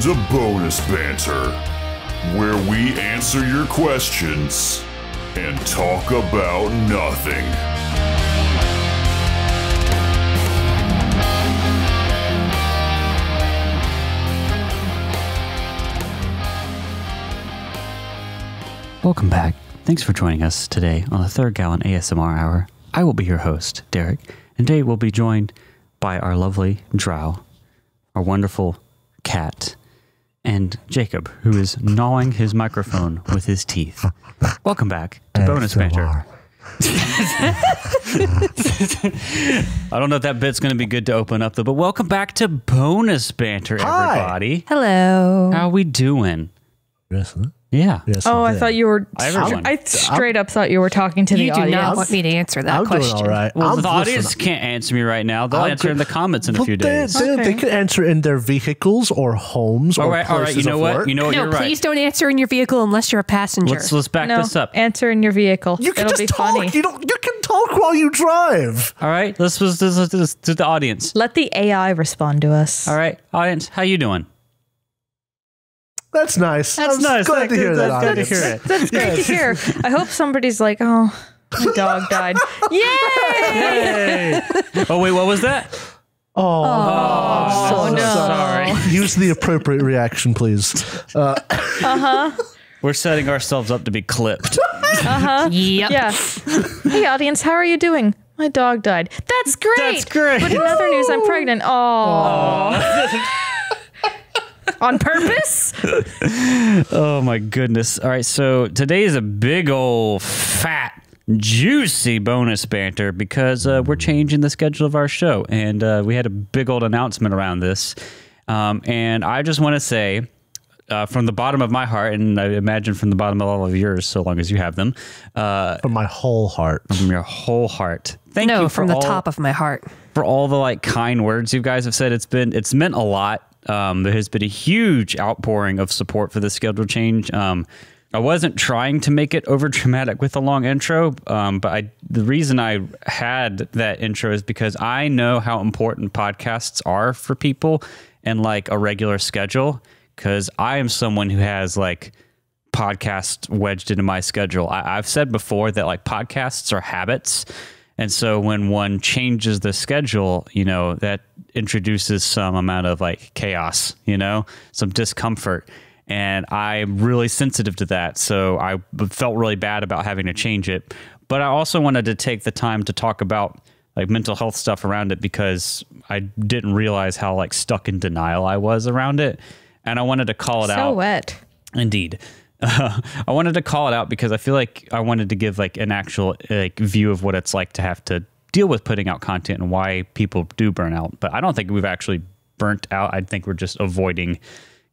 to Bonus Banter, where we answer your questions and talk about nothing. Welcome back. Thanks for joining us today on the Third Gallon ASMR Hour. I will be your host, Derek, and today we'll be joined by our lovely Drow, our wonderful cat, and Jacob, who is gnawing his microphone with his teeth. Welcome back to Bonus Banter. I don't know if that bit's going to be good to open up, though, but welcome back to Bonus Banter, everybody. Hello. How are we doing? Yes, Yeah. yes. Oh, I thought you were. Everyone. I straight up thought you were talking to the You do audience. not want me to answer that I'm question. doing all right. Well, the audience can't answer me right now. They'll answer in the comments in a few days. They can answer in their vehicles or homes or places all right. You know of what? work. You know what? No, You're right. please don't answer in your vehicle unless you're a passenger. Let's back No, this up. answer in your vehicle. You can It'll just be talk. funny. You can talk while you drive. All right. Let's to the audience. Let the AI respond to us. All right, audience. How you doing? That's nice. That's I'm nice. Glad to hear that. That's good to audience. hear it. That's great to hear. I hope somebody's like, oh, my dog died. Yay! Hey. Oh wait, what was that? Oh, no. Sorry. Use the appropriate reaction, please. We're setting ourselves up to be clipped. Yep. Yeah. Hey, audience, how are you doing? My dog died. That's great. That's great. But in other news, I'm pregnant. Oh. On purpose? Oh my goodness. All right, so today is a big old fat juicy bonus banter because we're changing the schedule of our show, and we had a big old announcement around this. And I just want to say, from the bottom of my heart, and I imagine from the bottom of all of yours, so long as you have them, From my whole heart. from your whole heart, thank you No, for from the all, top of my heart. for all the like kind words you guys have said. It's meant a lot. There has been a huge outpouring of support for the schedule change. I wasn't trying to make it over dramatic with a long intro, but the reason I had that intro is because I know how important podcasts are for people and like a regular schedule, because I am someone who has like podcasts wedged into my schedule. I've said before that like podcasts are habits. And so when one changes the schedule, you know, that introduces some amount of like chaos, you know, some discomfort. And I'm really sensitive to that. So I felt really bad about having to change it. But I also wanted to take the time to talk about like mental health stuff around it, because I didn't realize how like stuck in denial I was around it. And I wanted to call it out. So wet. Indeed. I wanted to call it out because I feel like I wanted to give like an actual like view of what it's like to have to deal with putting out content and why people do burn out. But I don't think we've actually burnt out. I think we're just avoiding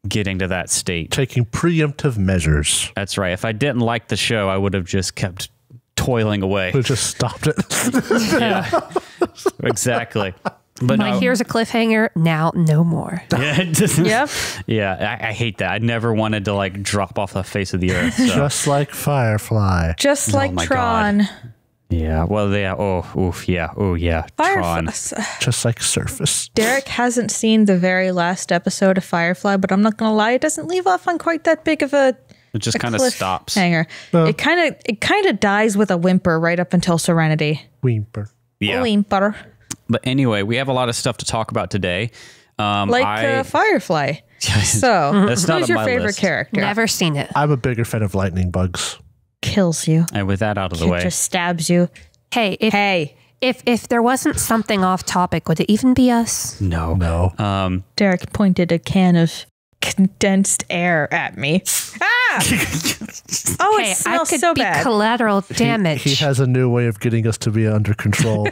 getting to that state. Taking preemptive measures. That's right. If I didn't like the show, I would have just kept toiling away. We just stopped it. Yeah, exactly. But Like, no, here's a cliffhanger. Now, no more. yeah, it doesn't- Yep. yeah, I hate that. I never wanted to like drop off the face of the earth. So. Just like Firefly. Just like my Tron. God. Yeah, well, yeah, oh yeah, Tron. Just like Surface. Derek hasn't seen the very last episode of Firefly, but I'm not going to lie, it doesn't leave off on quite that big of a It just kind of stops. hanger. It kind of dies with a whimper right up until Serenity. Whimper. Yeah. Whimper. But anyway, we have a lot of stuff to talk about today. Like Firefly. So, That's not who's on your my favorite list. character? Never seen it. I'm a bigger fan of lightning bugs. Kills you. And with that out of the It way, just stabs you. Hey, Hey, if there wasn't something off topic, would it even be us? No. Derek pointed a can of condensed air at me. Ah! Oh, Hey, it I smells could so be bad. collateral damage. He has a new way of getting us to be under control.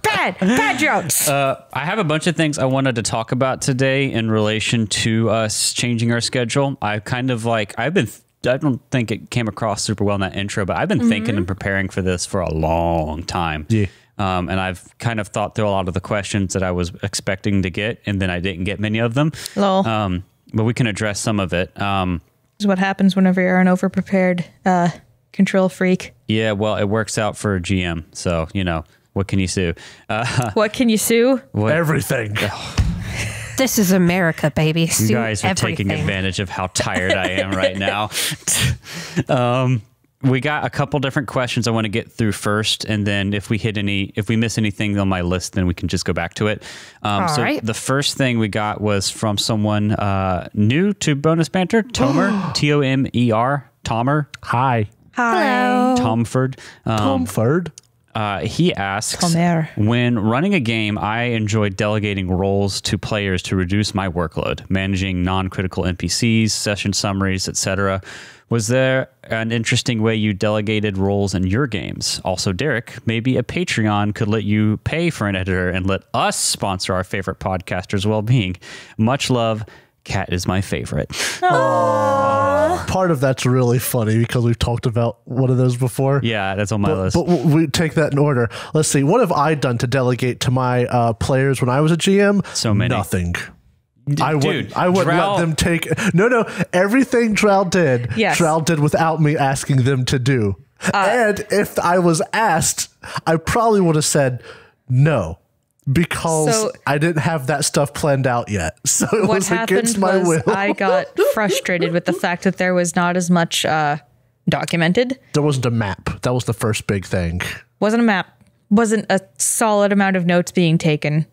Bad jokes. I have a bunch of things I wanted to talk about today in relation to us changing our schedule. I don't think it came across super well in that intro, but I've been thinking and preparing for this for a long time. Yeah. And I've kind of thought through a lot of the questions that I was expecting to get, and then I didn't get many of them. Lol. But we can address some of it. This is what happens whenever you're an overprepared control freak. Yeah, well, it works out for a GM. So, you know, what can you sue? What can you sue? Everything. This is America, baby. You guys are taking advantage of how tired I am right now. We got a couple different questions I want to get through first, and then if we miss anything on my list, then we can just go back to it. So the first thing we got was from someone new to Bonus Banter, Tomer, Tomer, Tomer. Hi. Hello. Tomford. Tomford. He asks, Tomer. when running a game, I enjoy delegating roles to players to reduce my workload, managing non-critical NPCs, session summaries, etc. Was there an interesting way you delegated roles in your games? Also, Derek, maybe a Patreon could let you pay for an editor and let us sponsor our favorite podcaster's well-being. Much love. Cat is my favorite. Part of that's really funny because we've talked about one of those before. Yeah, that's on my list. But we take that in order. Let's see. What have I done to delegate to my players when I was a GM? So many. Nothing. I wouldn't Drow, let them take... No. Everything Drow did, Yes. Drow did without me asking them to do. And if I was asked, I probably would have said no. Because I didn't have that stuff planned out yet. So it What was happened against my will. I got frustrated with the fact that there was not as much documented. There wasn't a map. That was the first big thing. Wasn't a map. Wasn't a solid amount of notes being taken.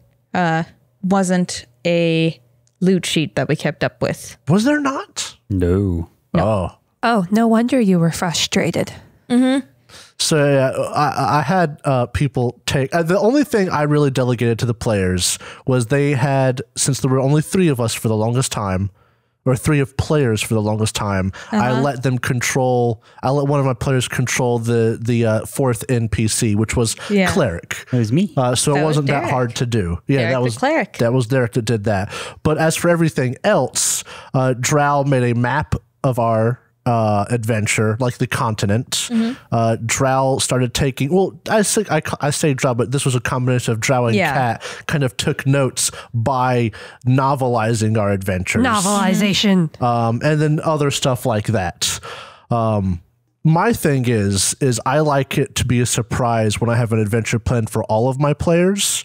Wasn't a loot sheet that we kept up with. Was there not? No. Oh, no wonder you were frustrated. So yeah, I had people take... the only thing I really delegated to the players was they had, since there were only 3 of us for the longest time, or 3 of players for the longest time, I let one of my players control the 4th NPC, which was Cleric. It was me. So it wasn't that hard to do. Yeah, Derek that was the Cleric. That was Derek that did that. But as for everything else, Drow made a map of our adventure, like the continent. Drow started taking... Well, I say Drow, but this was a combination of Drow and Cat, kind of took notes by novelizing our adventures. Novelization. And then other stuff like that. My thing is I like it to be a surprise when I have an adventure planned for all of my players.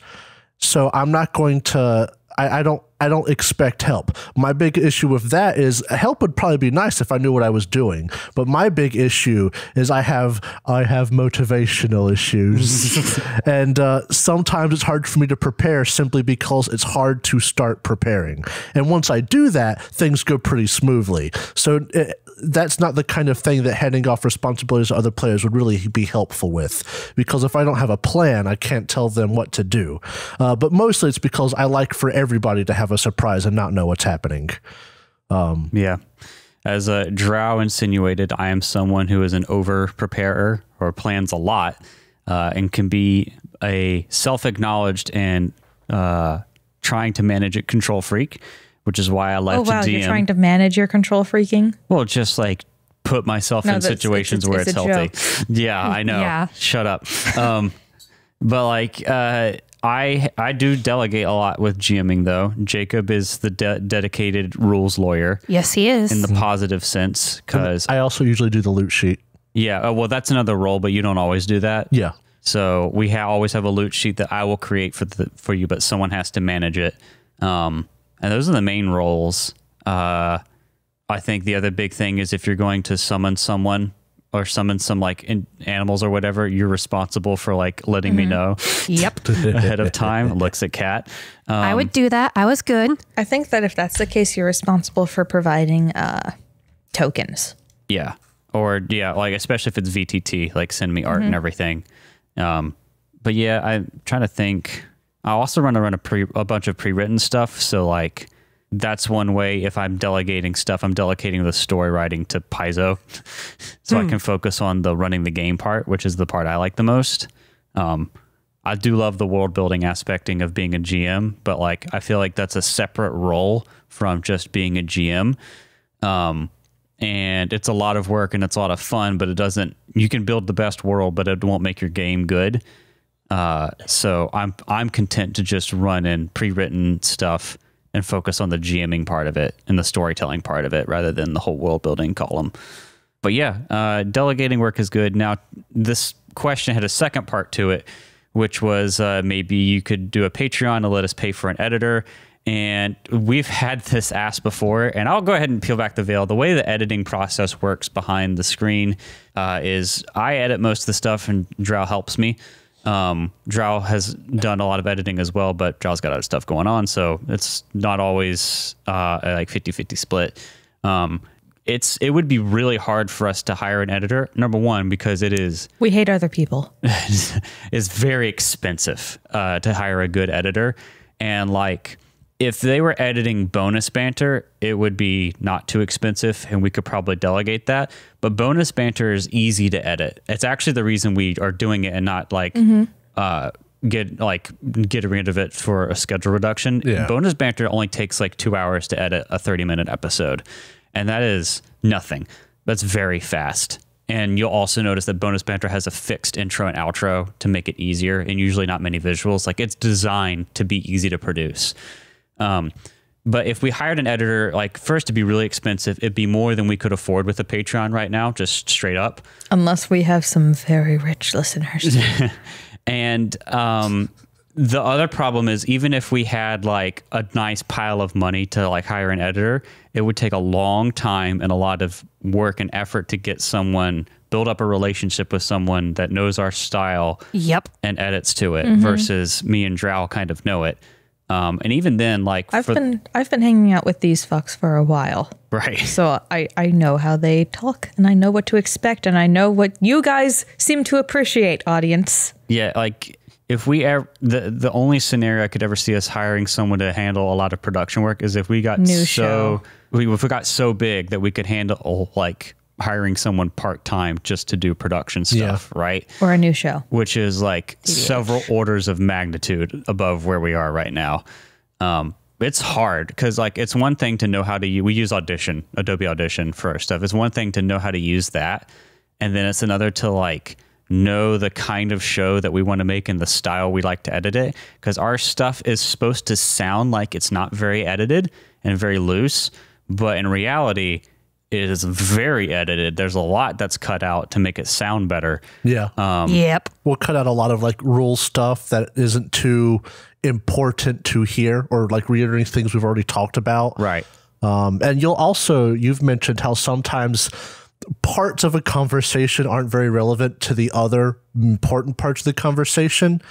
So I'm not going to... I don't expect help. My big issue with that is help would probably be nice if I knew what I was doing. But my big issue is I have motivational issues. And sometimes it's hard for me to prepare simply because it's hard to start preparing. And once I do that, things go pretty smoothly. So that's not the kind of thing that handing off responsibilities to other players would really be helpful with. Because if I don't have a plan, I can't tell them what to do. But mostly it's because I like for everybody to have a surprise and not know what's happening. Yeah. As Drow insinuated, I am someone who is an over-preparer or plans a lot and can be a self-acknowledged and trying to manage it control freak, which is why I like to DM. You're trying to manage your control freaking? Well, just like put myself in situations where it's healthy. Joke. Yeah, I know. Yeah. Shut up. But like... I do delegate a lot with GMing, though. Jacob is the dedicated rules lawyer. Yes, he is. In the positive sense, because... I also usually do the loot sheet. Yeah, well, that's another role, but you don't always do that. Yeah. So we always have a loot sheet that I will create for you, but someone has to manage it. And those are the main roles. I think the other big thing is if you're going to summon someone... or summon some like animals or whatever, you're responsible for like letting me know ahead of time. Looks at Cat. I would do that. I was good. I think that if that's the case, you're responsible for providing tokens. Yeah. Or like especially if it's VTT, like send me art and everything. But yeah, I'm trying to think. I also run a bunch of pre-written stuff. So like that's one way. If I'm delegating stuff, I'm delegating the story writing to Paizo, so I can focus on the running the game part, which is the part I like the most. I do love the world building aspecting of being a GM, but like I feel like that's a separate role from just being a GM. And it's a lot of work and it's a lot of fun, but it doesn't. You can build the best world, but it won't make your game good. So I'm content to just run in pre-written stuff and focus on the GMing part of it and the storytelling part of it rather than the whole world building column. But yeah, delegating work is good. Now, this question had a second part to it, which was maybe you could do a Patreon to let us pay for an editor. And we've had this asked before, and I'll go ahead and peel back the veil. The way the editing process works behind the screen is I edit most of the stuff, and Drow helps me. Drow has done a lot of editing as well, but Drow's got other stuff going on, so it's not always like 50-50 split. It would be really hard for us to hire an editor. Number one, because we hate other people. It's very expensive to hire a good editor, and like, if they were editing bonus banter, it would be not too expensive, and we could probably delegate that. But bonus banter is easy to edit. It's actually the reason we are doing it and not like get rid of it for a schedule reduction. Yeah. Bonus banter only takes like 2 hours to edit a 30-minute episode, and that is nothing. That's very fast. And you'll also notice that bonus banter has a fixed intro and outro to make it easier, and usually not many visuals. Like, it's designed to be easy to produce. But if we hired an editor, like, first, it'd be really expensive. It'd be more than we could afford with a Patreon right now, just straight up. Unless we have some very rich listeners. And the other problem is, even if we had like a nice pile of money to like hire an editor, it would take a long time and a lot of work and effort to get someone, build up a relationship with someone that knows our style and edits to it, versus me and Drow kind of know it. And even then, like, I've been hanging out with these fucks for a while. Right. So I know how they talk, and I know what to expect, and I know what you guys seem to appreciate, audience. Yeah, like, if we ever, the only scenario I could ever see us hiring someone to handle a lot of production work is if we got if we got so big that we could handle like hiring someone part-time just to do production stuff, right? Or a new show. Which is like several orders of magnitude above where we are right now. It's hard because, like, it's one thing to know how to use, we use Audition, Adobe Audition for our stuff. It's one thing to know how to use that. And then it's another to like know the kind of show that we want to make and the style we like to edit it. Because our stuff is supposed to sound like it's not very edited and very loose. But in reality, it is very edited. There's a lot that's cut out to make it sound better. Yeah. We'll cut out a lot of like rule stuff that isn't too important to hear, or like reiterating things we've already talked about. Right. And you've mentioned how sometimes parts of a conversation aren't very relevant to the other important parts of the conversation.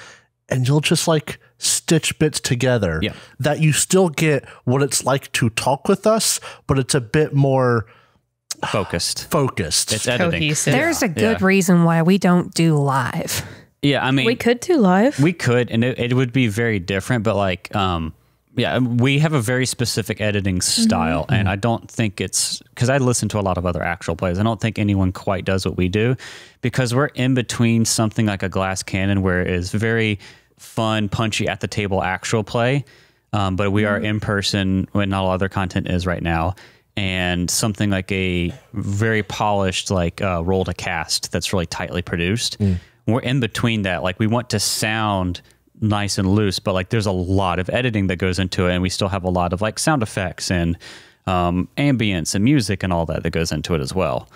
And you'll just like stitch bits together that you still get what it's like to talk with us, but it's a bit more focused. It's editing. Cohesive. There's a good reason why we don't do live. Yeah, I mean, we could do live. We could, and it would be very different, but like, we have a very specific editing style, and I don't think it's, because I listen to a lot of other actual plays, I don't think anyone quite does what we do, because we're in between something like a Glass Cannon, where it is very fun, punchy, at the table actual play, but we are in person when not all other content is right now, and something like a very polished like roll to cast that's really tightly produced. We're in between that. Like, we want to sound nice and loose, but like there's a lot of editing that goes into it, and we still have a lot of like sound effects and ambience and music and all that goes into it as well.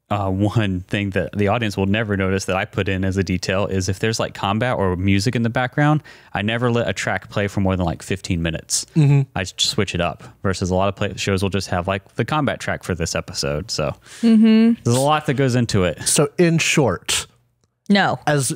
One thing that the audience will never notice that I put in as a detail is if there's like combat or music in the background, I never let a track play for more than like 15 minutes. I just switch it up, versus a lot of shows will just have like the combat track for this episode. So there's a lot that goes into it. So in short, no, as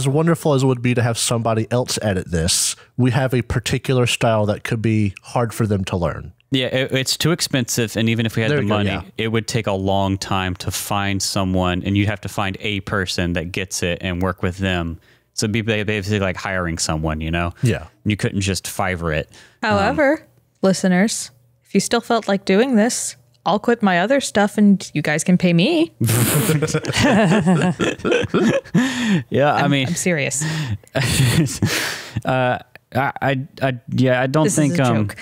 wonderful as it would be to have somebody else edit this, we have a particular style that could be hard for them to learn. Yeah, it's too expensive, and even if we had the money, it would take a long time to find someone, and you'd have to find a person that gets it and work with them. So it'd be basically like hiring someone, you know? Yeah. You couldn't just Fiverr it. However, listeners, if you still felt like doing this, I'll quit my other stuff and you guys can pay me. Yeah, I mean, I'm serious. I don't This think is a joke.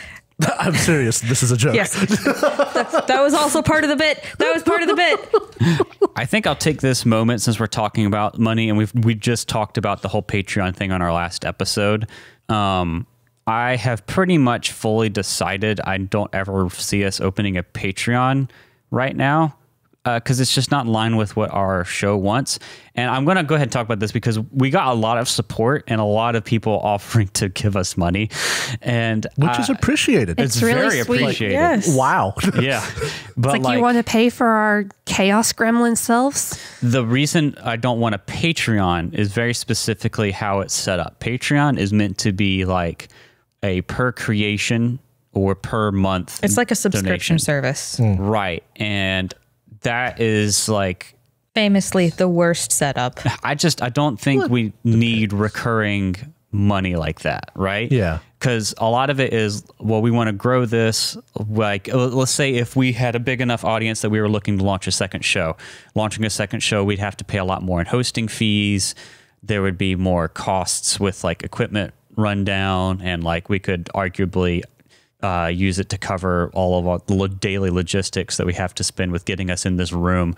I'm serious. This is a joke. Yes. That was also part of the bit. That was part of the bit. I think I'll take this moment, since we're talking about money, and we just talked about the whole Patreon thing on our last episode. I have pretty much fully decided I don't ever see us opening a Patreon right now. because it's just not in line with what our show wants. And I'm going to go ahead and talk about this because we got a lot of support and a lot of people offering to give us money, and which is appreciated. It's really very sweet. appreciated. Yes. Wow. Yeah, but It's like you want to pay for our chaos gremlin selves? the reason I don't want a Patreon is very specifically how it's set up. Patreon is meant to be like a per creation or per month. It's like a subscription donation. service. Right, and that is like, Famously the worst setup. I don't think we need recurring money like that, right? Yeah. Because a lot of it is, well, we want to grow this. Like, let's say if we had a big enough audience that we were looking to launch a second show. Launching a second show, we'd have to pay a lot more in hosting fees. There would be more costs with like equipment rundown, and like we could arguably use it to cover all of our daily logistics that we have to spend with getting us in this room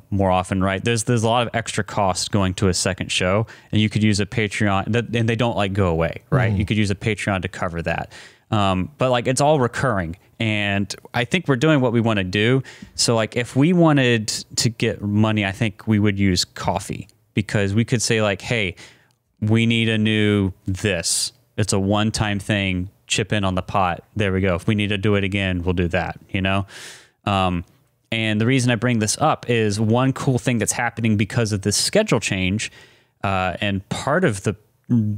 more often, right? There's a lot of extra cost going to a second show, and you could use a Patreon, and they don't like go away, right? You could use a Patreon to cover that. But like it's all recurring, and I think we're doing what we want to do. So like if we wanted to get money, I think we would use coffee, because we could say like, hey, we need a new this. It's a one-time thing. Chip in on the pot. There we go. If we need to do it again, we'll do that, you know? And the reason I bring this up is one cool thing that's happening because of this schedule change. And part of the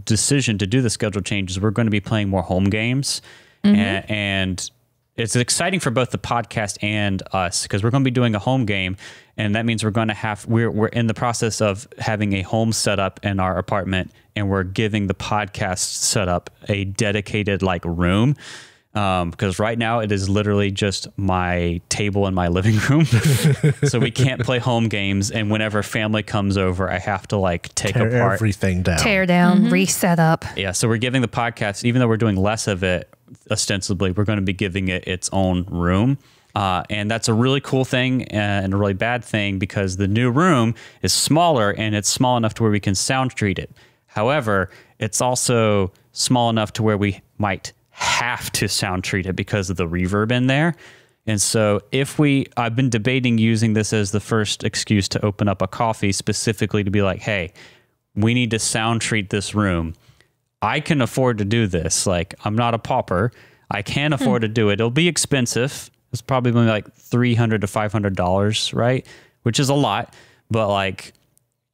decision to do the schedule change is we're going to be playing more home games. And it's exciting for both the podcast and us, because we're going to be doing a home game. And that means we're going to we're in the process of having a home setup in our apartment, and we're giving the podcast setup a dedicated like room. Because right now it is literally just my table in my living room. So we can't play home games. And whenever family comes over, I have to like tear apart everything down. Tear down, reset up. Yeah. So we're giving the podcast, even though we're doing less of it, ostensibly, we're going to be giving it its own room. And that's a really cool thing and a really bad thing, because the new room is smaller, and it's small enough to where we can sound treat it. However, it's also small enough to where we might have to sound treat it because of the reverb in there. And so I've been debating using this as the first excuse to open up a coffee, specifically to be like, hey, we need to sound treat this room. I can afford to do this. Like, I'm not a pauper. I can afford to do it. It'll be expensive. It's probably going to be like $300 to $500, right? Which is a lot. But like,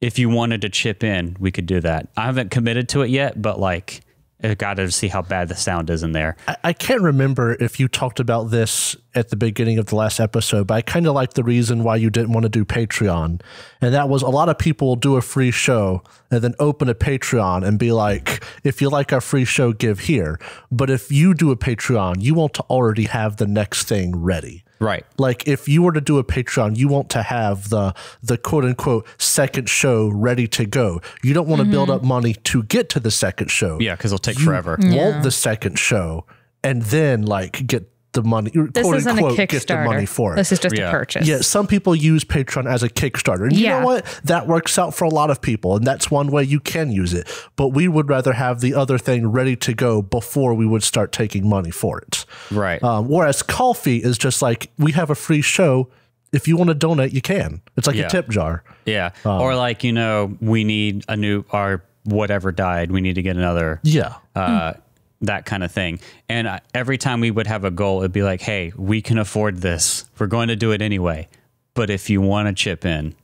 if you wanted to chip in, we could do that. I haven't committed to it yet, but like, I got to see how bad the sound is in there. I can't remember if you talked about this at the beginning of the last episode, but I kind of like the reason why you didn't want to do Patreon. And that was, a lot of people will do a free show and then open a Patreon and be like, if you like our free show, give here. But if you do a Patreon, you want to already have the next thing ready. Right. Like if you were to do a Patreon, you want to have the quote unquote second show ready to go. You don't want to build up money to get to the second show. Yeah, because it'll take forever. Want the second show and then like get the money, This quote isn't unquote, a get the money Kickstarter. for it. This is just Yeah. a purchase. Yeah, some people use Patreon as a Kickstarter. And you Yeah. know what? That works out for a lot of people, and that's one way you can use it. But we would rather have the other thing ready to go before we would start taking money for it. Right. Whereas coffee is just like, we have a free show. If you want to donate, you can. It's like Yeah. a tip jar. Yeah. Or like, you know, we need our whatever died. We need to get another. Yeah. That kind of thing. And every time we would have a goal, it'd be like, hey, we can afford this. We're going to do it anyway. But if you want to chip in,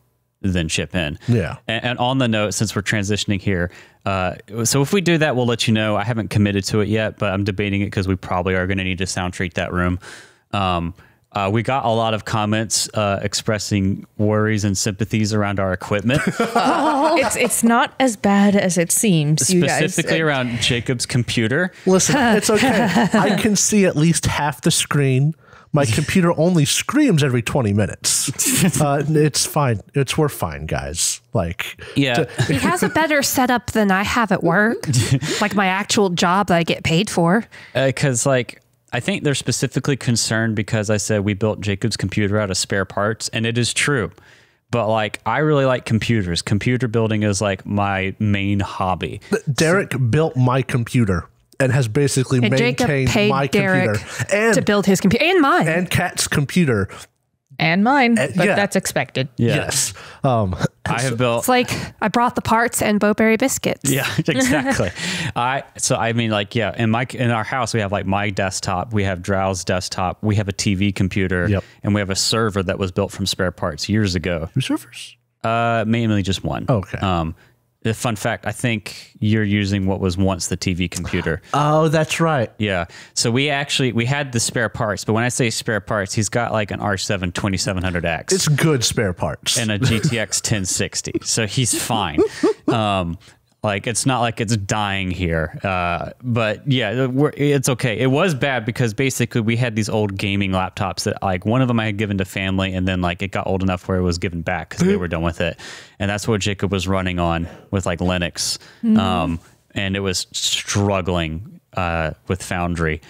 then chip in. Yeah. And on the note, since we're transitioning here, so if we do that, we'll let you know. I haven't committed to it yet, but I'm debating it because we probably are going to need to sound treat that room. We got a lot of comments expressing worries and sympathies around our equipment. It's not as bad as it seems, you guys. Specifically around Jacob's computer. Listen, it's okay. I can see at least half the screen. My computer only screams every 20 minutes. It's fine. We're fine, guys. Like, Yeah. He has a better setup than I have at work, like my actual job that I get paid for. Because like, I think they're specifically concerned because I said we built Jacob's computer out of spare parts, and it is true. But like, I really like computers. Computer building is like my main hobby. Derek built my computer and has basically And Jacob maintained paid my Derek computer and to build his computer and mine. and Kat's computer And mine, but yeah. that's expected. Yeah. Yes. I have built. It's like I brought the parts and Bowberry biscuits. Yeah, exactly. In our house we have like my desktop, we have Drow's desktop, we have a TV computer, Yep. and we have a server that was built from spare parts years ago. Two servers? Mainly just one. Okay. A fun fact, I think you're using what was once the TV computer. Oh, that's right. Yeah. So we had the spare parts, but when I say spare parts, he's got like an R7 2700X. It's good spare parts. And a GTX 1060. So he's fine. Like, it's not like it's dying here. But yeah, it's okay. It was bad because basically we had these old gaming laptops that like one of them I had given to family, and then like it got old enough where it was given back because they were done with it. And that's what Jacob was running on with like Linux. And it was struggling with Foundry.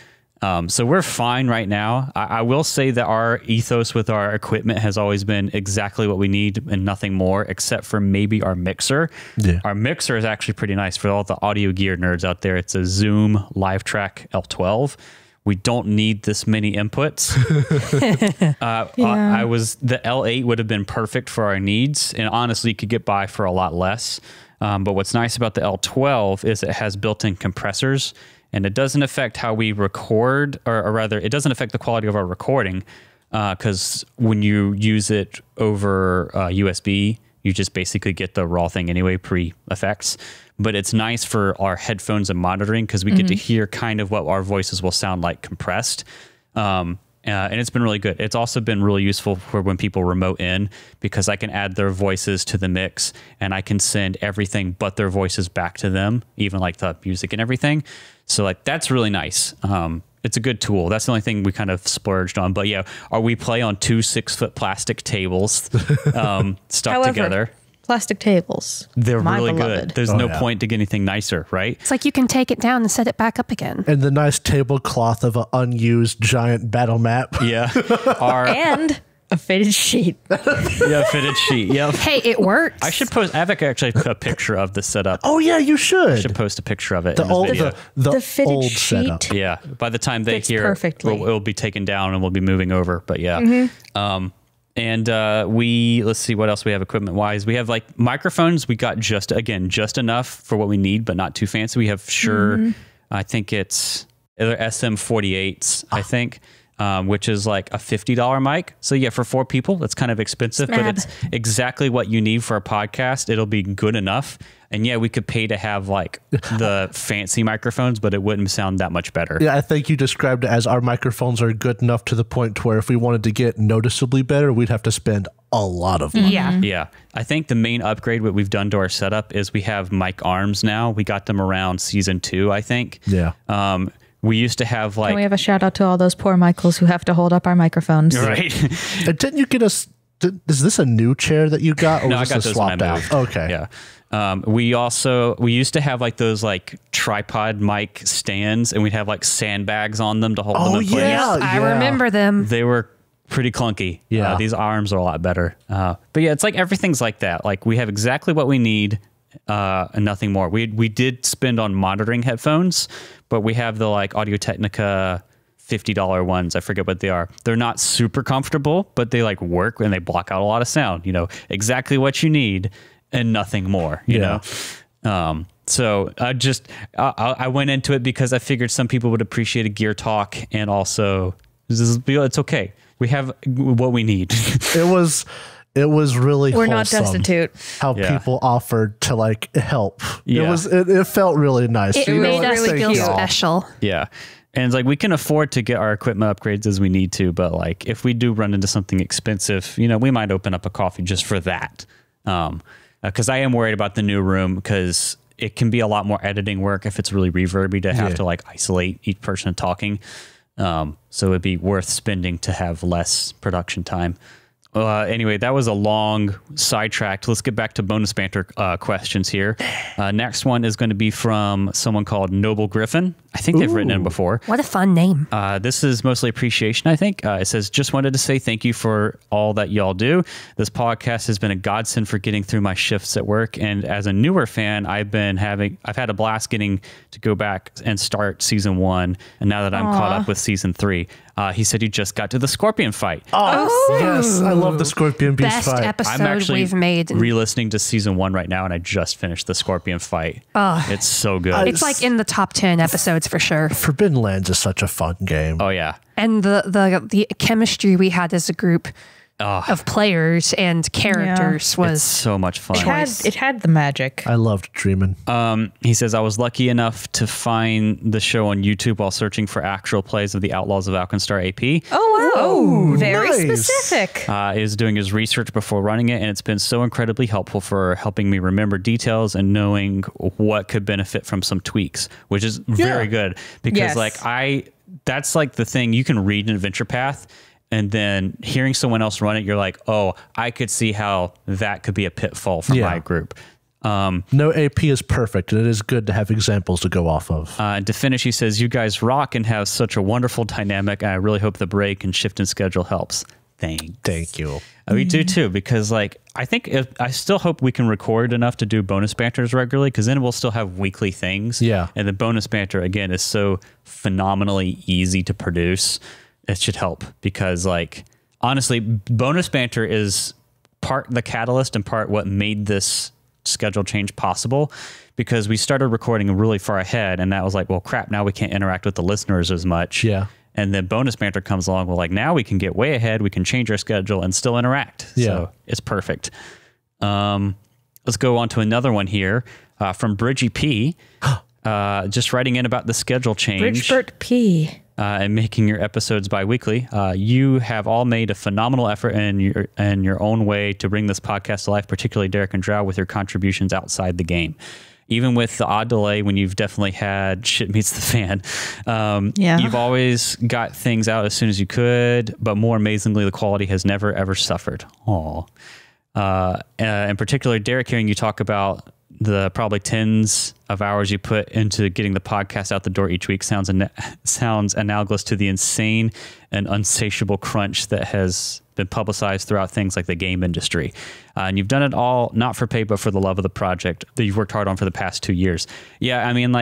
So we're fine right now. I will say that our ethos with our equipment has always been exactly what we need and nothing more, except for maybe our mixer. Yeah. Our mixer is actually pretty nice for all the audio gear nerds out there. It's a Zoom LiveTrack L12. We don't need this many inputs. The L8 would have been perfect for our needs, and honestly could get by for a lot less. But what's nice about the L12 is it has built-in compressors, and it doesn't affect how we record, or rather, it doesn't affect the quality of our recording, because when you use it over USB, you just basically get the raw thing anyway, pre-effects. But it's nice for our headphones and monitoring because we get to hear kind of what our voices will sound like compressed. And it's been really good. It's also been really useful for when people remote in, because I can add their voices to the mix and I can send everything but their voices back to them, even like the music and everything. So like, that's really nice. It's a good tool. That's the only thing we kind of splurged on. But yeah, we play on 2 6-foot plastic tables stuck together. Plastic tables. They're My really beloved. good. There's no point to get anything nicer, right? It's like you can take it down and set it back up again. And the nice tablecloth of an unused giant battle map. Yeah. And a fitted sheet. Yeah, fitted sheet. Yep. Hey, it works. I should post. I have actually a picture of the setup. Oh yeah, you should. I should post a picture of it. The in this old, video. the fitted old sheet. setup. Yeah. By the time they Fits hear perfectly. it, it'll be taken down and we'll be moving over. But yeah. Let's see what else we have equipment wise. We have like microphones. We got just enough for what we need, but not too fancy. We have I think it's either SM48s, I think. Which is like a $50 mic. So yeah, for 4 people, that's kind of expensive, but it's exactly what you need for a podcast. It'll be good enough. And yeah, we could pay to have like the fancy microphones, but it wouldn't sound that much better. Yeah, I think you described it as our microphones are good enough to the point to where if we wanted to get noticeably better, we'd have to spend a lot of money. Yeah. Yeah. I think the main upgrade what we've done to our setup is we have mic arms now. We got them around season 2, I think. Yeah. We used to have like... Can we have a shout out to all those poor Michaels who have to hold up our microphones? Right. And didn't you get us? Is this a new chair that you got, or No, I was got this those a when I swapped out? moved. Okay. Yeah. We used to have like those like tripod mic stands, and we'd have like sandbags on them to hold them in place. yeah. I remember them. They were pretty clunky. Yeah. These arms are a lot better. But yeah, it's like everything's like that. Like we have exactly what we need and nothing more. We did spend on monitoring headphones, but we have the like Audio-Technica $50 ones. I forget what they are. They're not super comfortable, but they like work and they block out a lot of sound. You know, exactly what you need and nothing more. You know. So I went into it because I figured some people would appreciate a gear talk, and also it's okay. We have what we need. It was really We're not wholesome destitute. how Yeah. people offered to like help. Yeah. It felt really nice. It You know made what? us Thank feel y'all. special. Yeah. And it's like we can afford to get our equipment upgrades as we need to, but like if we do run into something expensive, you know, we might open up a coffee just for that. Because I am worried about the new room, because it can be a lot more editing work if it's really reverby to have to like isolate each person talking. So it'd be worth spending to have less production time. Anyway, that was a long sidetrack. Let's get back to bonus banter questions here. Next one is going to be from someone called Noble Griffin. I think they've written in before. What a fun name. This is mostly appreciation, I think. It says, just wanted to say thank you for all that y'all do. This podcast has been a godsend for getting through my shifts at work. And as a newer fan, I've had a blast getting to go back and start season 1. And now that I'm caught up with season 3, He said he just got to the scorpion fight. Oh, yes. I love the Scorpion Beast Best fight. episode I'm actually we've made. re-listening to season 1 right now, and I just finished the scorpion fight. It's so good. It's like in the top 10 episodes for sure. Forbidden Lands is such a fun game. Oh yeah. And the chemistry we had as a group of players and characters It's was so much fun. It had the magic. I loved Dreamin'. He says, I was lucky enough to find the show on YouTube while searching for actual plays of the Outlaws of Alkenstar AP. Oh, wow. Very nice. specific. He was doing his research before running it, and it's been so incredibly helpful for helping me remember details and knowing what could benefit from some tweaks, which is very good because Yes. that's like the thing. You can read an adventure path, and then hearing someone else run it, you're like, oh, I could see how that could be a pitfall for my group. No AP is perfect, and it is good to have examples to go off of. To finish, he says, you guys rock and have such a wonderful dynamic. And I really hope the break and shift in schedule helps. Thank you. We do too, because I think I still hope we can record enough to do bonus banters regularly, because then we'll still have weekly things. Yeah. And the bonus banter, again, is so phenomenally easy to produce. It should help because, honestly, bonus banter is part the catalyst and part what made this schedule change possible, because we started recording really far ahead, and that was like, well, crap, now we can't interact with the listeners as much. Yeah. And then bonus banter comes along. Well, now we can get way ahead. We can change our schedule and still interact. Yeah. So it's perfect. Let's go on to another one here from Bridgie P. Just writing in about the schedule change. Bridgebert P. And making your episodes bi-weekly. You have all made a phenomenal effort in your own way to bring this podcast to life, particularly Derek and Drow with your contributions outside the game. Even with the odd delay when you've definitely had shit meets the fan. You've always got things out as soon as you could, but more amazingly, the quality has never, ever suffered. Aw. In particular, Derek, hearing you talk about the probably tens of hours you put into getting the podcast out the door each week sounds analogous to the insane and unsatiable crunch that has been publicized throughout things like the game industry. And you've done it all not for pay, but for the love of the project that you've worked hard on for the past 2 years. Yeah, I mean,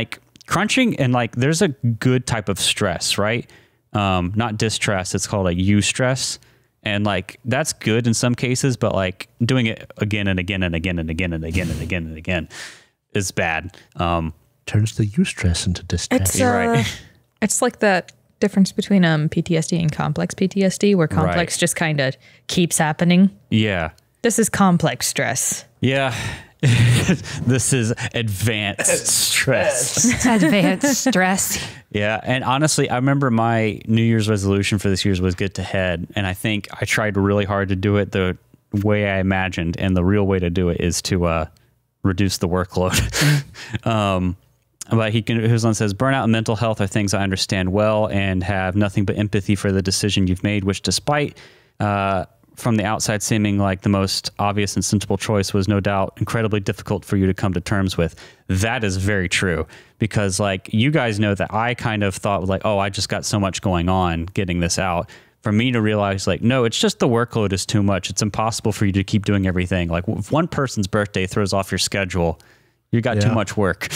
crunching and there's a good type of stress, right? Not distress. It's called eustress. And that's good in some cases, but doing it again and again and again and again and again and again and again is bad. Turns the eustress into distress. Right. It's like that difference between PTSD and complex PTSD, where complex just kind of keeps happening. Yeah. This is complex stress. Yeah. This is advanced stress. advanced stress. Yeah. And honestly, I remember my New Year's resolution for this year was get to head. And I think I tried really hard to do it the way I imagined. And the real way to do it is to reduce the workload. But he goes on and says, burnout and mental health are things I understand well and have nothing but empathy for the decision you've made, which despite from the outside seeming like the most obvious and sensible choice was no doubt incredibly difficult for you to come to terms with. That is very true, because you guys know that I kind of thought oh, I just got so much going on getting this out. For me to realize no, it's just the workload is too much. It's impossible for you to keep doing everything. If one person's birthday throws off your schedule, you got too much work.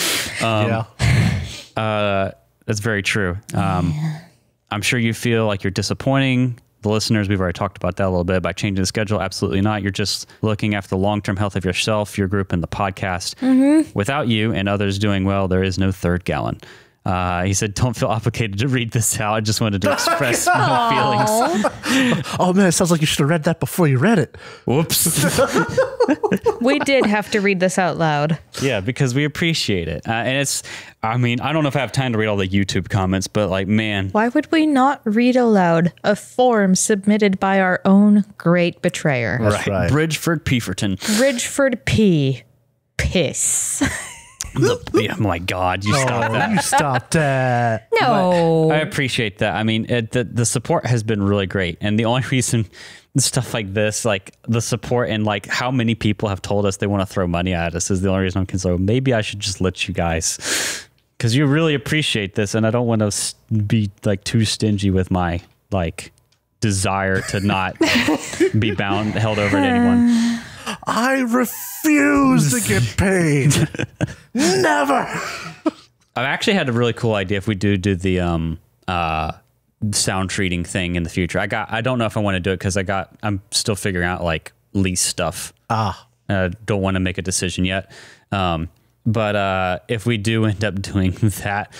That's very true. I'm sure you feel like you're disappointing the listeners. We've already talked about that a little bit. By changing the schedule, absolutely not. You're just looking after the long-term health of yourself, your group, and the podcast. Without you and others doing well, there is no third gallon. He said, don't feel obligated to read this out. I just wanted to express my feelings. Oh man, it sounds like you should have read that before you read it. Whoops. We did have to read this out loud. Yeah, because we appreciate it. And I don't know if I have time to read all the YouTube comments, but man. Why would we not read aloud a form submitted by our own great betrayer? That's right. Bridgeford Peeferton. Bridgeford P. Piss. Oh my God, you stopped that. You stopped that. No. I appreciate that. The support has been really great. And the only reason stuff like this, the support and how many people have told us they want to throw money at us is the only reason I'm concerned. Maybe I should just let you guys, because you really appreciate this. And I don't want to be too stingy with my desire to not be held over to anyone. I refuse to get paid. Never. I actually had a really cool idea if we do the sound treating thing in the future. I don't know if I want to do it because I'm still figuring out like lease stuff. Don't want to make a decision yet. But if we do end up doing that,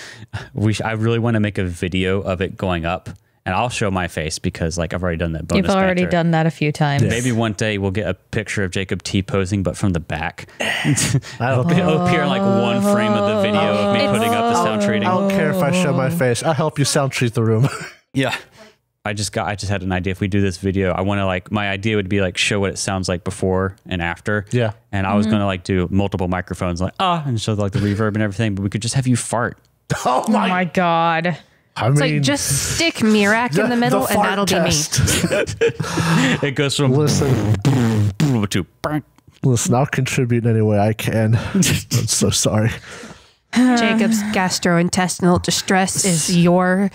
I really want to make a video of it going up, and I'll show my face because like I've already done that bonus. You've already banter. done that a few times. Maybe one day we'll get a picture of Jacob T-posing, but from the back. it'll appear in like one frame of the video of me putting up the sound treating. I don't care if I show my face. I'll help you sound treat the room. Yeah. I just had an idea. If we do this video, I want to like, my idea would be like show what it sounds like before and after. Yeah. And I was going to like do multiple microphones, like, and show like the reverb and everything, but we could just have you fart. Oh my God. I It's mean, like just stick Mirak in the middle and that'll be me. It goes from Listen, to listen, I'll contribute in any way I can. I'm so sorry. Jacob's gastrointestinal distress is your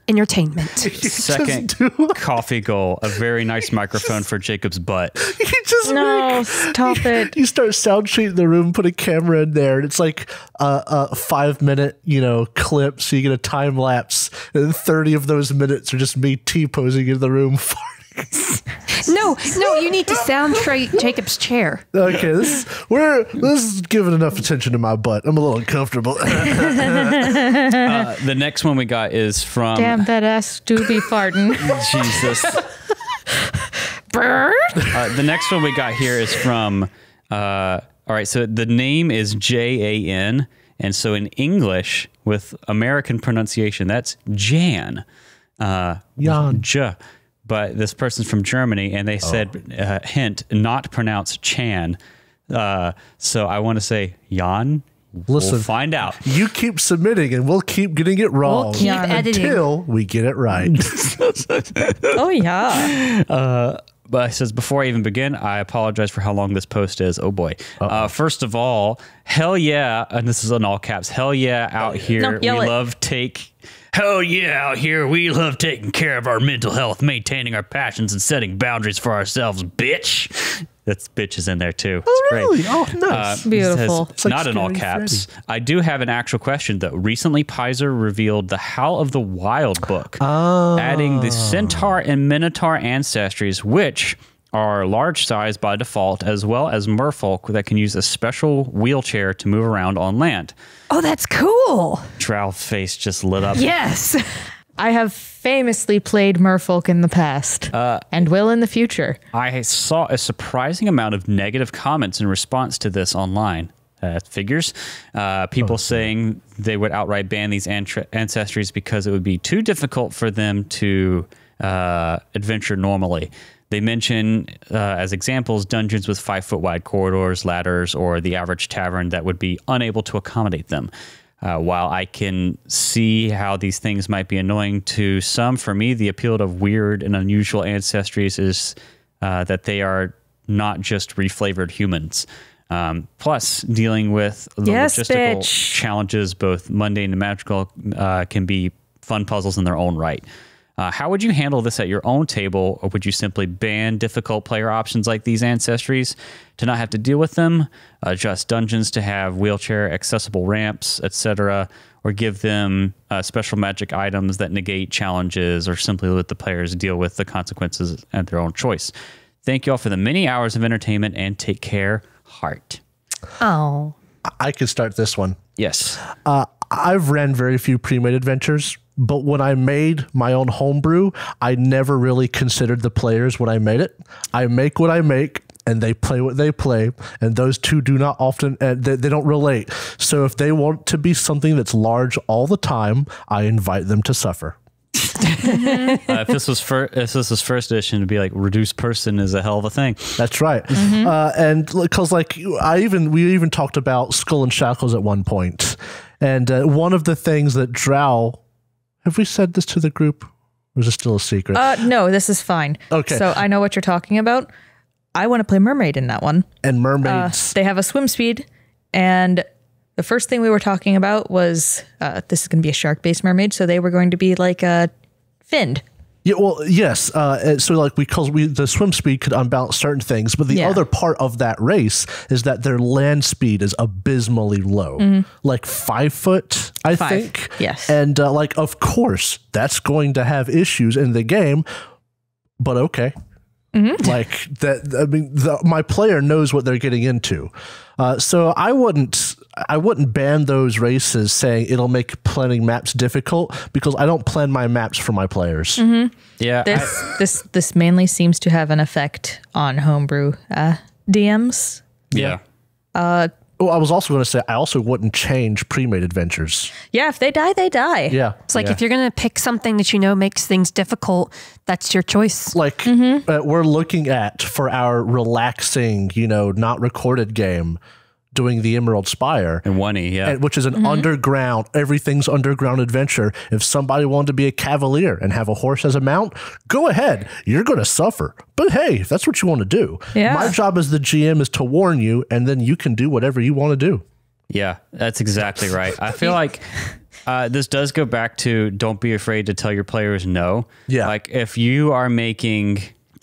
entertainment. second coffee goal, a very nice microphone for Jacob's butt. You just Stop it. You start sound treating the room, put a camera in there, and it's like a 5-minute, clip. So you get a time lapse, and 30 of those minutes are just me T-posing in the room. No, you need to sound treat Jacob's chair. Okay, this is giving enough attention to my butt. I'm a little uncomfortable. The next one we got is from Damn, that ass do be farting. Jesus. The next one we got here is from all right, so the name is Jan, and so in English with American pronunciation, that's Jan. Jan. But this person's from Germany, and they said, hint, not pronounced Chan. So I want to say Jan. Listen, We'll find out. You keep submitting, and we'll keep getting it wrong We'll keep editing. until we get it right. Oh, yeah. But it says, before I even begin, I apologize for how long this post is. Oh, boy. First of all, hell yeah, and this is in all caps, hell yeah, out here, hell yeah, out here, we love taking care of our mental health, maintaining our passions, and setting boundaries for ourselves, bitch. That's bitches in there, too. It's great. Really? Oh, nice. Beautiful. It says, not in all caps. I do have an actual question, though. Recently, Pizer revealed the Howl of the Wild book, adding the Centaur and Minotaur ancestries, which are large size by default, as well as merfolk that can use a special wheelchair to move around on land. Oh, that's cool. Trow's face just lit up. Yes. I have famously played merfolk in the past and will in the future. I saw a surprising amount of negative comments in response to this online. Figures. People saying they would outright ban these ancestries because it would be too difficult for them to adventure normally. They mention, as examples, dungeons with 5-foot wide corridors, ladders, or the average tavern that would be unable to accommodate them. While I can see how these things might be annoying to some, for me, the appeal of weird and unusual ancestries is that they are not just reflavored humans. Plus, dealing with the logistical challenges, both mundane and magical, can be fun puzzles in their own right. How would you handle this at your own table, or would you simply ban difficult player options like these ancestries to not have to deal with them, adjust dungeons to have wheelchair accessible ramps, etc., or give them special magic items that negate challenges, or simply let the players deal with the consequences at their own choice? Thank you all for the many hours of entertainment, and take care, Heart. Oh. I can start this one. Yes. I've ran very few pre-made adventures, but when I made my own homebrew, I never really considered the players when I made it. I make what I make, and they play what they play, and those two do not often, they don't relate. So if they want to be something that's large all the time, I invite them to suffer. If this was first edition, it'd be like reduced person is a hell of a thing. That's right. And because we even talked about Skull and Shackles at one point, and one of the things that Drow, have we said this to the group, or is it still a secret? No, this is fine. Okay. So I know what you're talking about. I want to play mermaid in that one. And mermaids, they have a swim speed, and the first thing we were talking about was this is going to be a shark-based mermaid, so they were going to be like finned. Yeah, well, yes. So like the swim speed could unbalance certain things, but the other part of that race is that their land speed is abysmally low, like 5 foot, I think. Yes, and like of course that's going to have issues in the game, but okay. Like that. I mean, my player knows what they're getting into, so I wouldn't ban those races saying it'll make planning maps difficult, because I don't plan my maps for my players. Yeah, this mainly seems to have an effect on homebrew DMs. yeah. Oh, I was also going to say I also wouldn't change pre-made adventures. Yeah, if they die, they die. Yeah, It's like if you're going to pick something that you know makes things difficult, that's your choice. like we're looking at for our relaxing, not recorded game, doing the Emerald Spire. And one Which is an underground, everything's underground adventure. If somebody wanted to be a cavalier and have a horse as a mount, go ahead. You're going to suffer. But hey, if that's what you want to do. Yeah. My job as the GM is to warn you, and then you can do whatever you want to do. Yeah, that's exactly right. I feel like this does go back to don't be afraid to tell your players no. Yeah. Like if you are making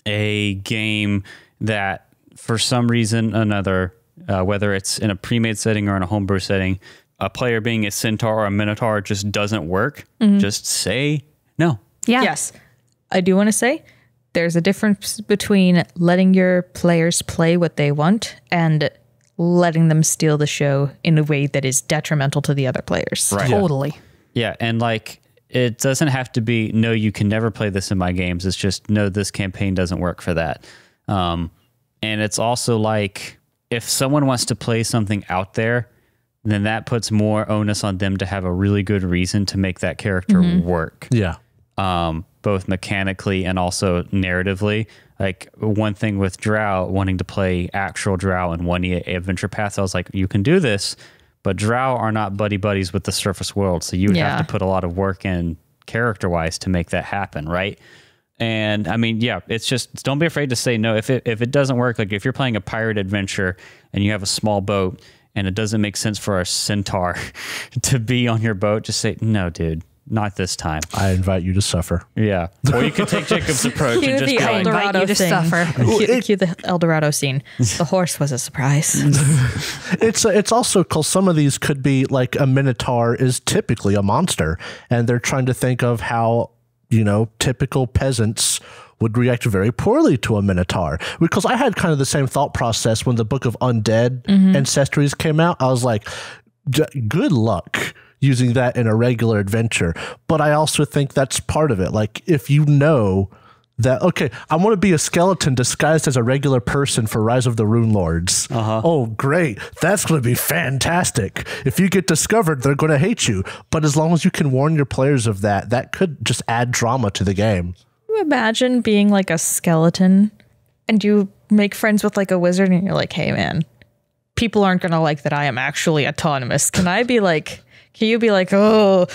a game that for some reason or another, whether it's in a pre-made setting or in a homebrew setting, a player being a centaur or a minotaur just doesn't work, just say no. Yeah. Yes. I do want to say there's a difference between letting your players play what they want and letting them steal the show in a way that is detrimental to the other players. Right. Totally. Yeah, and like it doesn't have to be no, you can never play this in my games. It's just no, this campaign doesn't work for that. And it's also like if someone wants to play something out there, then that puts more onus on them to have a really good reason to make that character work. Yeah. Both mechanically and also narratively. Like one thing with Drow, wanting to play actual Drow in 1E Adventure Path, I was like, you can do this, but Drow are not buddies with the surface world, so you have to put a lot of work in character-wise to make that happen, right? And I mean, yeah, it's just don't be afraid to say no. If it doesn't work, like if you're playing a pirate adventure and you have a small boat and it doesn't make sense for a centaur to be on your boat, just say no, dude. Not this time. I invite you to suffer. Yeah. Or you could take Jacob's approach Cue and just the be like, Eldorado Eldorado to thing. suffer. Cue the Eldorado scene. The horse was a surprise. It's also because some of these could be like a minotaur is typically a monster, and they're trying to think of how, typical peasants would react very poorly to a minotaur. Because I had kind of the same thought process when the Book of Undead Ancestries came out. I was like, good luck using that in a regular adventure. But I also think that's part of it. Like if you know that, okay, I want to be a skeleton disguised as a regular person for Rise of the Rune Lords. Oh, great. That's going to be fantastic. If you get discovered, they're going to hate you. But as long as you can warn your players of that, that could just add drama to the game. You imagine being like a skeleton and you make friends with like a wizard and you're like, hey man, people aren't going to like that I am actually autonomous. Can you be like, oh,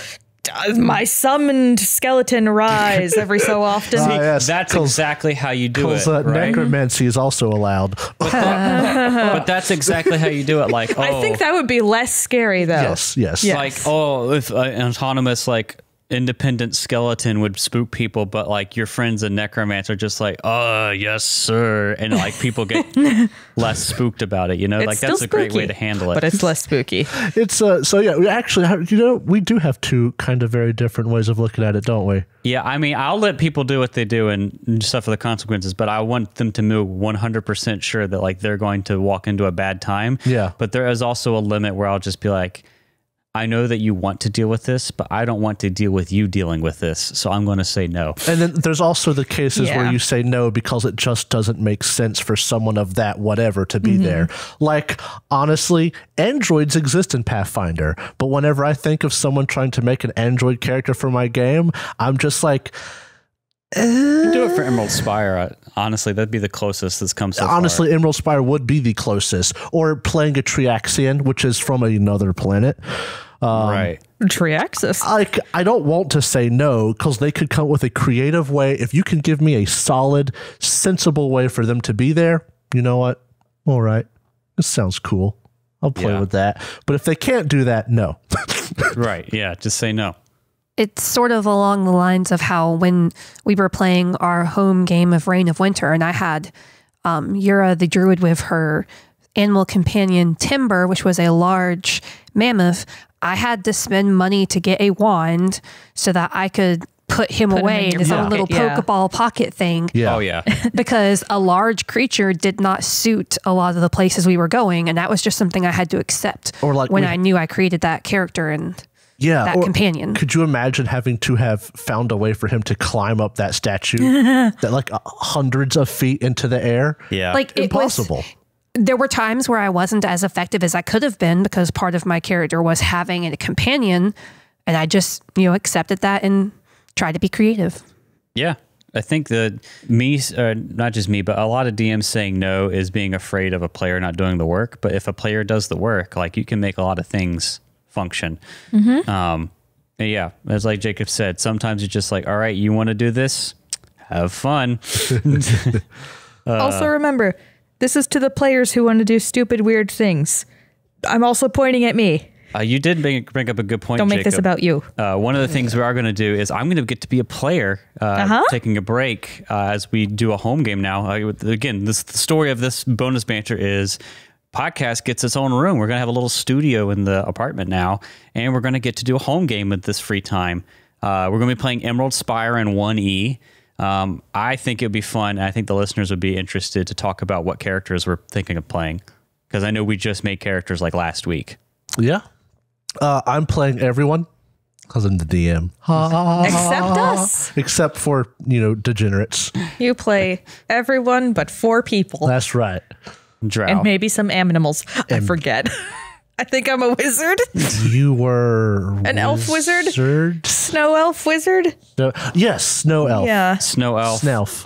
my summoned skeleton rise every so often? Yes, that's exactly how you do it, right? Necromancy is also allowed. But that's exactly how you do it. Like, I think that would be less scary though. Yes. Yes. like, if an autonomous, like, independent skeleton would spook people, but like your friends and necromancer just like, oh yes sir, and like people get less spooked about it, It's like that's still a great way spooky, to handle it. but it's less spooky. It's so yeah, we actually have, we do have two kind of very different ways of looking at it, don't we? Yeah, I mean, I'll let people do what they do and suffer the consequences, but I want them to move 100% sure that like they're going to walk into a bad time. Yeah. But there is also a limit where I'll just be like, I know that you want to deal with this, but I don't want to deal with you dealing with this, so I'm going to say no. And then there's also the cases where Yeah. you say no because it just doesn't make sense for someone of that whatever to be there. Like, honestly, androids exist in Pathfinder, but whenever I think of someone trying to make an android character for my game, I'm just like, Do it for Emerald Spire. Honestly, that'd be the closest that's come so honestly, Emerald Spire would be the closest. Or playing a Triaxian, which is from another planet. far. Right. Triaxis. I don't want to say no because they could come up with a creative way. If you can give me a solid, sensible way for them to be there, you know what? All right. This sounds cool. I'll play Yeah. with that. But if they can't do that, no. Right. Yeah. Just say no. It's sort of along the lines of how when we were playing our home game of Reign of Winter, and I had Yura the druid with her animal companion Timber, which was a large mammoth, I had to spend money to get a wand so that I could put him away in his own little Pokeball pocket thing. Oh, yeah. Because a large creature did not suit a lot of the places we were going, and that was just something I had to accept when I knew I created that character and that companion. Could you imagine having to have found a way for him to climb up that statue that like hundreds of feet into the air? Yeah. Like impossible. There were times where I wasn't as effective as I could have been because part of my character was having a companion, and I just, accepted that and tried to be creative. Yeah. I think that not just me, but a lot of DMs saying no is being afraid of a player not doing the work. But if a player does the work, like, you can make a lot of things function. And yeah, as like Jacob said, sometimes it's just like, all right, you want to do this? Have fun. Also remember, this is to the players who want to do stupid, weird things. I'm also pointing at me. You did bring up a good point, Don't make Jacob. this about you. One of the things we are going to do is I'm going to get to be a player, taking a break as we do a home game now. Again, the story of this bonus banter is podcast gets its own room. We're going to have a little studio in the apartment now, and we're going to get to do a home game with this free time. We're going to be playing Emerald Spire and 1E. I think it would be fun. I think the listeners would be interested to talk about what characters we're thinking of playing, because I know we just made characters like last week. Yeah. I'm playing everyone because I'm the DM. Except us. Except for, degenerates. You play everyone but 4 people. That's right. Drow. And maybe some animals. I forget. I think I'm a wizard. You were an elf wizard? Snow elf wizard? Yes, snow elf. Yeah. Snow elf. Snelf.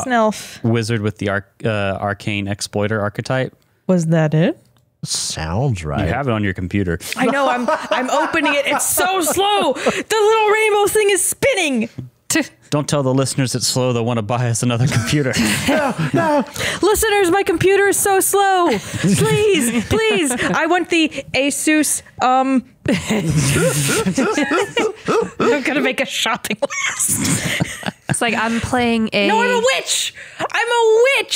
Snelf. Wizard with the arcane exploiter archetype. Was that it? Sounds right. You have it on your computer. I know. I'm opening it. It's so slow. The little rainbow thing is spinning. Don't tell the listeners it's slow. They'll want to buy us another computer. No. Listeners, my computer is so slow. Please. I want the Asus. I'm going to make a shopping list. It's like I'm playing a... No, I'm a witch.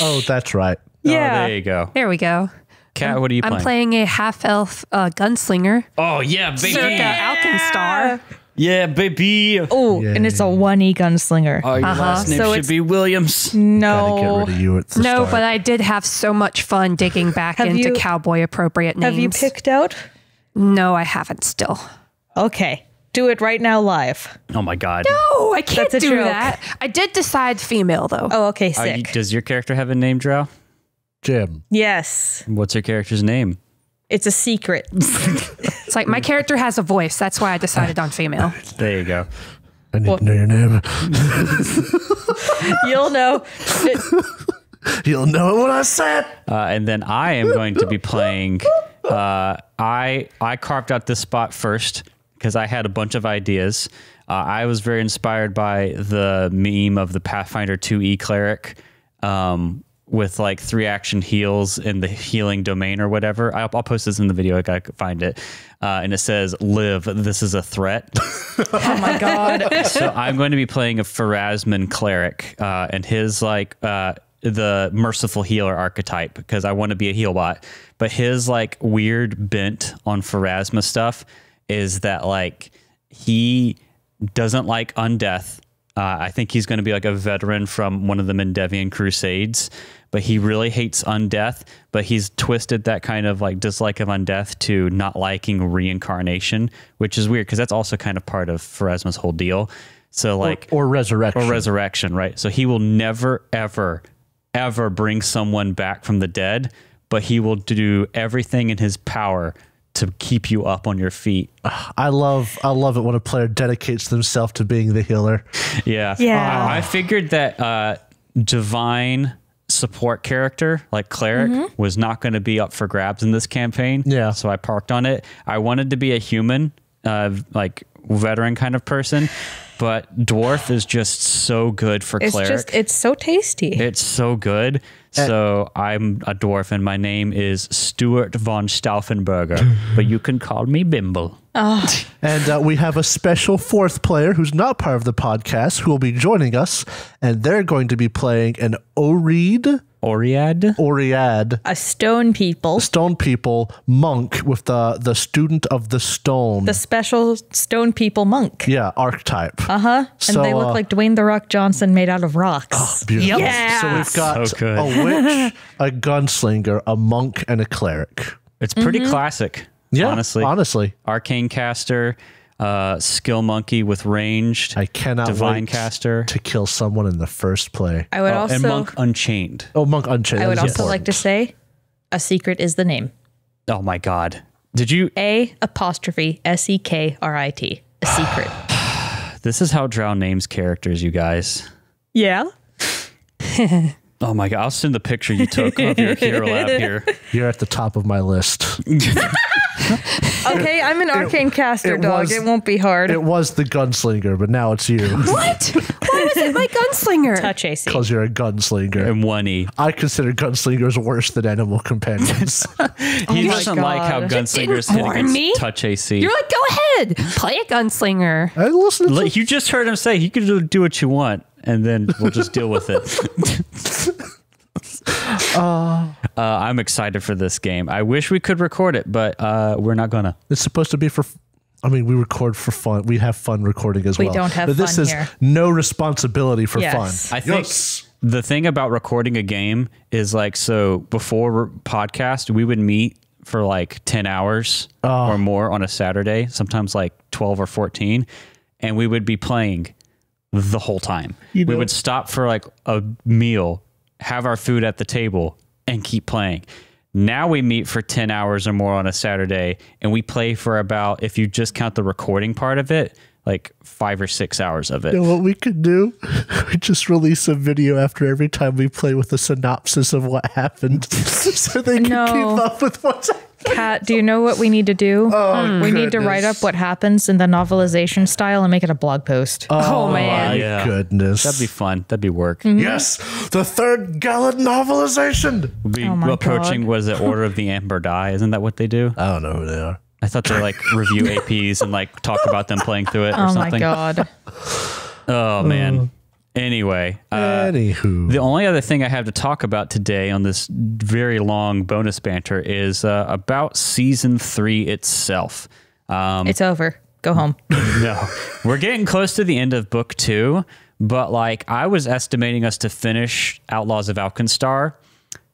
Oh, that's right. Yeah. Oh, there you go. There we go. Kat, what are you playing? I'm playing a half-elf gunslinger. Oh, yeah, baby. Circa Alkenstar. Yeah, baby. Oh, and it's a 1E gunslinger. Oh, your last name So should it's- be Williams. No. Gotta get rid of you at the No, start. but I did have so much fun digging back Have into you- cowboy-appropriate names. Have you picked out? No, I haven't still. Okay. Do it right now live. Oh, my God. Oh, I can't That's a do joke. that. I did decide female, though. Oh, okay. Sick. Does your character have a name, Drow? Jim. Yes. What's your character's name? It's a secret. It's like my character has a voice. That's why I decided on female. There you go. I need to know your name. You'll know. You'll know it when I say it. And then I am going to be playing. I carved out this spot first because I had a bunch of ideas. I was very inspired by the meme of the Pathfinder 2E cleric with like 3-action heals in the healing domain or whatever. I'll post this in the video if I could find it. And it says, "Live, this is a threat." Oh my God. So I'm going to be playing a Pharasman cleric and his like the merciful healer archetype because I want to be a heal bot. But his like weird bent on Pharasma stuff is that like he doesn't like undeath. I think he's going to be like a veteran from one of the Mendevian Crusades, but he really hates undeath. But he's twisted that kind of like dislike of undeath to not liking reincarnation, which is weird because that's also kind of part of Pharasma's whole deal. So like Or resurrection. or resurrection, right? So he will never, ever bring someone back from the dead, but he will do everything in his power to keep you up on your feet. I love it when a player dedicates themselves to being the healer. Yeah. Yeah. I figured that divine support character like cleric was not going to be up for grabs in this campaign. Yeah. So I parked on it. I wanted to be a human, like veteran kind of person, but dwarf is just so good for cleric. It's so tasty. It's so good. So I'm a dwarf and my name is Stuart von Stauffenberger, but you can call me Bimble. And we have a special fourth player who's not part of the podcast who will be joining us, and they're going to be playing an Oread. A stone people monk with the student of the stone. The special stone people monk. Yeah, archetype. And they look like Dwayne "The Rock" Johnson made out of rocks. Oh, beautiful. Yes. So we've got a witch, a gunslinger, a monk, and a cleric. It's pretty classic. Yeah, honestly. Arcane caster, skill monkey with ranged. I cannot divine wait caster to kill someone in the first play. I would also and monk unchained. Oh, monk unchained. I would also important. like to say, a secret is the name. Oh my god! Did you A''SEKRIT. A secret. This is how Drow names characters, you guys. Yeah. Oh my god! I'll send the picture you took of your hero lab here. You're at the top of my list. Okay, I'm an arcane caster, dog. It won't be hard. It was the gunslinger, but now it's you. What? Why was it my gunslinger? Touch AC. Because you're a gunslinger. And 1E. I consider gunslingers worse than animal companions. He doesn't like how God. gunslingers You hit didn't warn against me? touch AC. You're like, go ahead, play a gunslinger. I listen to You just heard him say you can do what you want, and then we'll just deal with it. I'm excited for this game. I wish we could record it, but we're not gonna. It's supposed to be for. I mean, we record for fun. We have fun recording as well. We don't have but this fun is here. no responsibility for Yes. fun. I think the thing about recording a game is like, so before podcast, we would meet for like 10 hours or more on a Saturday, sometimes like 12 or 14, and we would be playing the whole time. We would stop for like a meal, have our food at the table, and keep playing. Now we meet for 10 hours or more on a Saturday, and we play for about, if you just count the recording part of it, like 5 or 6 hours of it. You know what we could do? We just release a video after every time we play with a synopsis of what happened so they can keep up with what's happening. Kat, do you know what we need to do? We need to write up what happens in the novelization style and make it a blog post. Oh, man. My goodness. That'd be fun. That'd be work. Yes, the third Gallon novelization. We'll be my approaching, God. what is it, Order of the Amber Die? Isn't that what they do? I don't know who they are. I thought they like review APs and like talk about them playing through it or Oh something. my God. Oh man. Anyway, Anywho. the only other thing I have to talk about today on this very long bonus banter is about season 3 itself. It's over. Go home. No, we're getting close to the end of book 2, but like I was estimating us to finish Outlaws of Alkenstar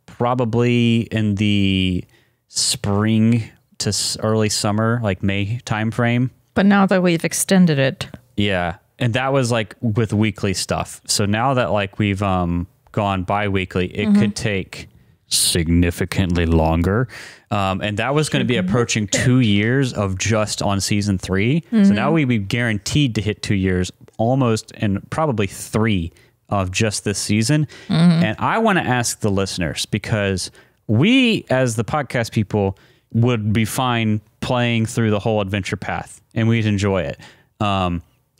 probably in the spring to early summer, like May timeframe. But now that we've extended it, Yeah. And that was like with weekly stuff. So now that like we've gone bi-weekly, it could take significantly longer. And that was going to be approaching 2 years of just on season 3. So now we'd be guaranteed to hit 2 years almost, and probably 3 of just this season. And I want to ask the listeners, because we as the podcast people would be fine playing through the whole adventure path and we'd enjoy it.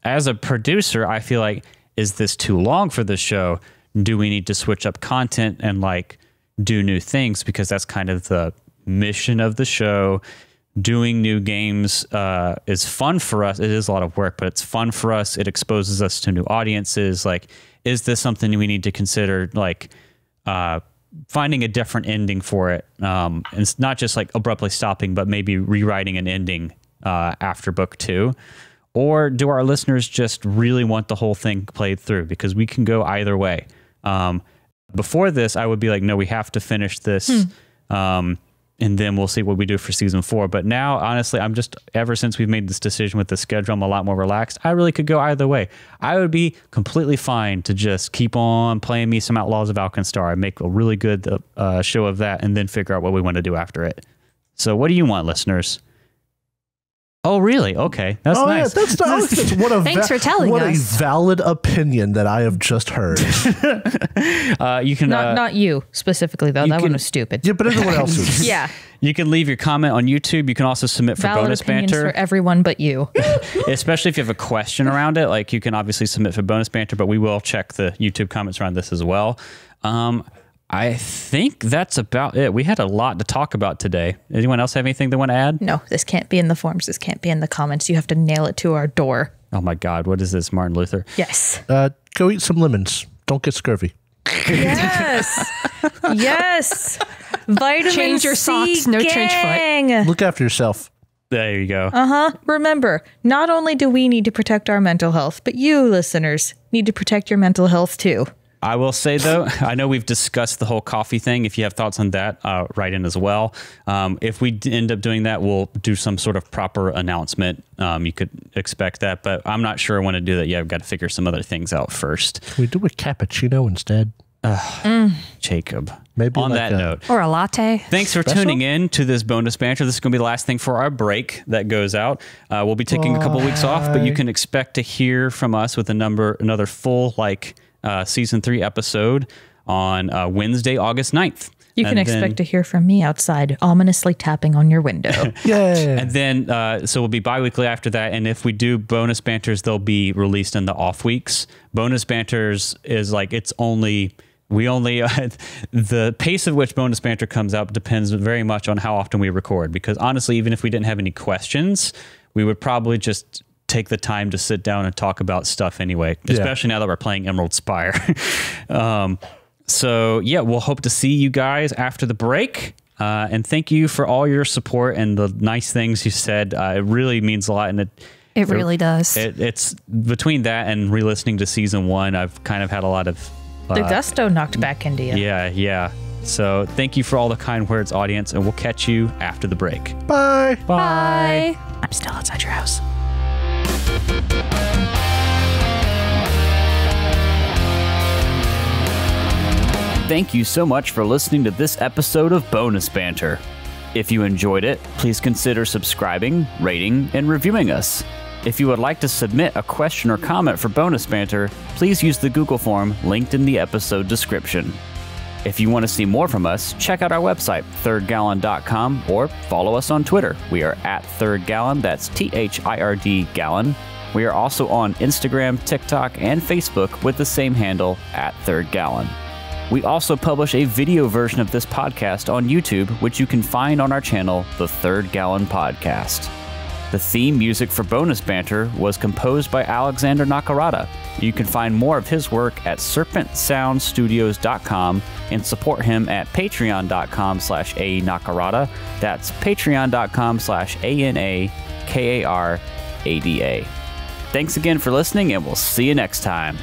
As a producer, I feel like, is this too long for the show? Do we need to switch up content and like do new things? Because that's kind of the mission of the show. Doing new games is fun for us. It is a lot of work, but it's fun for us. It exposes us to new audiences. Like, is this something we need to consider? Like, finding a different ending for it. And it's not just like abruptly stopping, but maybe rewriting an ending after book 2. Or do our listeners just really want the whole thing played through? Because we can go either way. Before this, I would be like, no, we have to finish this. And then we'll see what we do for season 4. But now, honestly, I'm just, ever since we've made this decision with the schedule, I'm a lot more relaxed. I really could go either way. I would be completely fine to just keep on playing me some Outlaws of Alkenstar and make a really good show of that, and then figure out what we want to do after it. So what do you want, listeners? Oh, really? Okay. That's nice. Yeah, that's what a Thanks for telling what us. a valid opinion that I have just heard. You can not you specifically though. That one was stupid. Yeah, but everyone else is. Yeah. you can leave your comment on YouTube. You can also submit for Valid bonus opinions banter, for everyone but you. especially if you have a question around it. Like, you can obviously submit for bonus banter, but we will check the YouTube comments around this as well. I think that's about it. We had a lot to talk about today. Anyone else have anything they want to add? No, this can't be in the forums. This can't be in the comments. You have to nail it to our door. Oh my God, what is this, Martin Luther? Yes. Go eat some lemons. Don't get scurvy. Yes. Yes. Vitamin Change your C socks, no trench foot. gang. Look after yourself. There you go. Remember, not only do we need to protect our mental health, but you listeners need to protect your mental health too. I will say, though, I know we've discussed the whole coffee thing. If you have thoughts on that, write in as well. If we end up doing that, we'll do some sort of proper announcement. You could expect that, but I'm not sure I want to do that yet. I've got to figure some other things out first. Can we do a cappuccino instead? Jacob. Maybe on like that note. Or a latte. Thanks for tuning in to this bonus banter. This is going to be the last thing for our break that goes out. We'll be taking a couple weeks off, but you can expect to hear from us with another full season 3 episode on Wednesday, August 9th. You can expect to hear from me outside, ominously tapping on your window. Yeah. And then, so we'll be bi-weekly after that. And if we do bonus banters, they'll be released in the off weeks. Bonus banters is the pace at which bonus banter comes out depends very much on how often we record. Because honestly, even if we didn't have any questions, we would probably just take the time to sit down and talk about stuff anyway, especially now that we're playing Emerald Spire. So yeah, we'll hope to see you guys after the break. And thank you for all your support and the nice things you said. It really means a lot. And It really does. it's between that and re-listening to season 1, I've kind of had a lot of The gusto knocked back into you. yeah. So thank you for all the kind words, audience, and we'll catch you after the break. Bye. Bye. I'm still outside your house. Thank you so much for listening to this episode of Bonus Banter. If you enjoyed it, please consider subscribing, rating, and reviewing us. If you would like to submit a question or comment for Bonus Banter, please use the Google form linked in the episode description. If you want to see more from us, check out our website, thirdgallon.com, or follow us on Twitter. We are at Third Gallon, that's THIRD Gallon. We are also on Instagram, TikTok, and Facebook with the same handle, at Third Gallon. We also publish a video version of this podcast on YouTube, which you can find on our channel, The Third Gallon Podcast. The theme music for Bonus Banter was composed by Alexander Nakarada. You can find more of his work at serpentsoundstudios.com and support him at patreon.com/ANakarada. That's patreon.com/ANAKARADA. Thanks again for listening, and we'll see you next time.